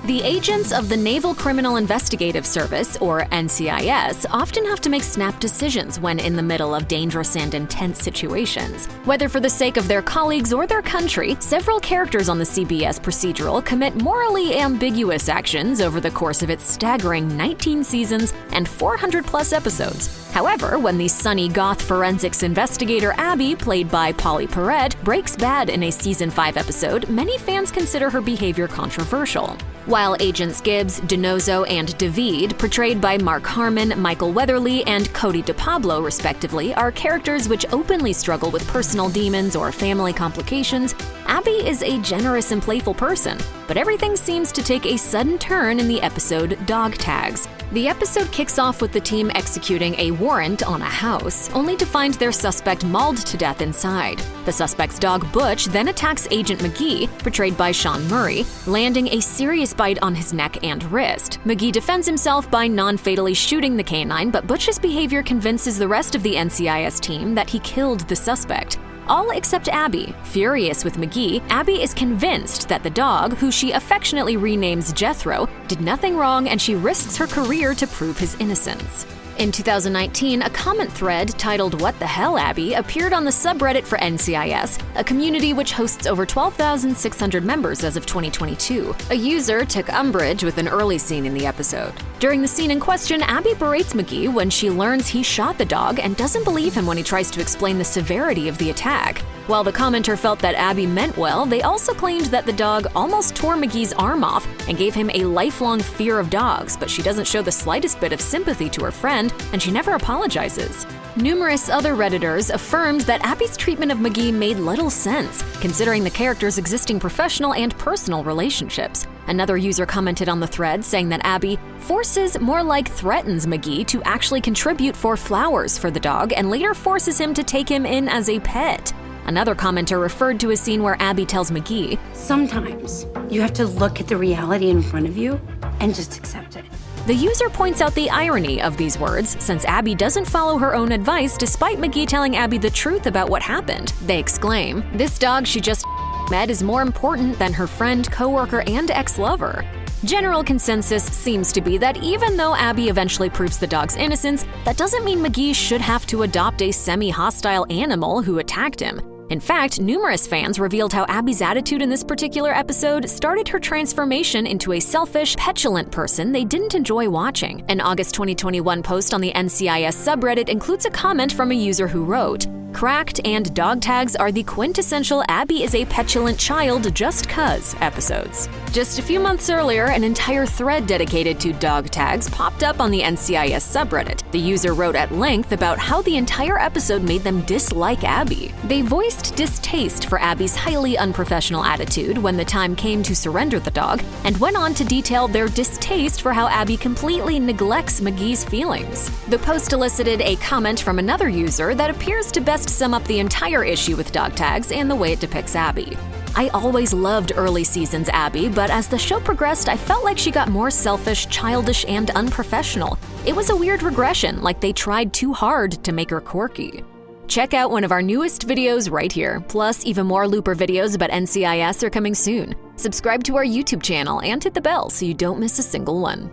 The agents of the Naval Criminal Investigative Service, or NCIS, often have to make snap decisions when in the middle of dangerous and intense situations. Whether for the sake of their colleagues or their country, several characters on the CBS procedural commit morally ambiguous actions over the course of its staggering 19 seasons and 400-plus episodes. However, when the sunny goth forensics investigator Abby, played by Pauley Perrette, breaks bad in a Season 5 episode, many fans consider her behavior controversial. While Agents Gibbs, DiNozzo, and David, portrayed by Mark Harmon, Michael Weatherly, and Cody DiPablo respectively, are characters which openly struggle with personal demons or family complications, Abby is a generous and playful person. But everything seems to take a sudden turn in the episode Dog Tags. The episode kicks off with the team executing a warrant on a house, only to find their suspect mauled to death inside. The suspect's dog Butch then attacks Agent McGee, portrayed by Sean Murray, landing a serious bite on his neck and wrist. McGee defends himself by non-fatally shooting the canine, but Butch's behavior convinces the rest of the NCIS team that he killed the suspect. All except Abby. Furious with McGee, Abby is convinced that the dog, who she affectionately renames Jethro, did nothing wrong, and she risks her career to prove his innocence. In 2019, a comment thread titled "What the Hell, Abby?" appeared on the subreddit for NCIS, a community which hosts over 12,600 members as of 2022. A user took umbrage with an early scene in the episode. During the scene in question, Abby berates McGee when she learns he shot the dog and doesn't believe him when he tries to explain the severity of the attack. While the commenter felt that Abby meant well, they also claimed that the dog almost tore McGee's arm off and gave him a lifelong fear of dogs, but she doesn't show the slightest bit of sympathy to her friend, and she never apologizes. Numerous other Redditors affirmed that Abby's treatment of McGee made little sense, considering the character's existing professional and personal relationships. Another user commented on the thread saying that Abby forces, more like threatens, McGee to actually contribute 4 flowers for the dog and later forces him to take him in as a pet. Another commenter referred to a scene where Abby tells McGee, "Sometimes you have to look at the reality in front of you and just accept it." The user points out the irony of these words, since Abby doesn't follow her own advice despite McGee telling Abby the truth about what happened. They exclaim, "This dog she just met is more important than her friend, coworker, and ex-lover." General consensus seems to be that even though Abby eventually proves the dog's innocence, that doesn't mean McGee should have to adopt a semi-hostile animal who attacked him. In fact, numerous fans revealed how Abby's attitude in this particular episode started her transformation into a selfish, petulant person they didn't enjoy watching. An August 2021 post on the NCIS subreddit includes a comment from a user who wrote, "Cracked and Dog Tags are the quintessential Abby is a petulant child just 'cause episodes." Just a few months earlier, an entire thread dedicated to dog tags popped up on the NCIS subreddit. The user wrote at length about how the entire episode made them dislike Abby. They voiced distaste for Abby's highly unprofessional attitude when the time came to surrender the dog, and went on to detail their distaste for how Abby completely neglects McGee's feelings. The post elicited a comment from another user that appears to best sum up the entire issue with dog tags and the way it depicts Abby. "I always loved early seasons Abby, but as the show progressed, I felt like she got more selfish, childish, and unprofessional. It was a weird regression, like they tried too hard to make her quirky." Check out one of our newest videos right here. Plus, even more Looper videos about NCIS are coming soon. Subscribe to our YouTube channel and hit the bell so you don't miss a single one.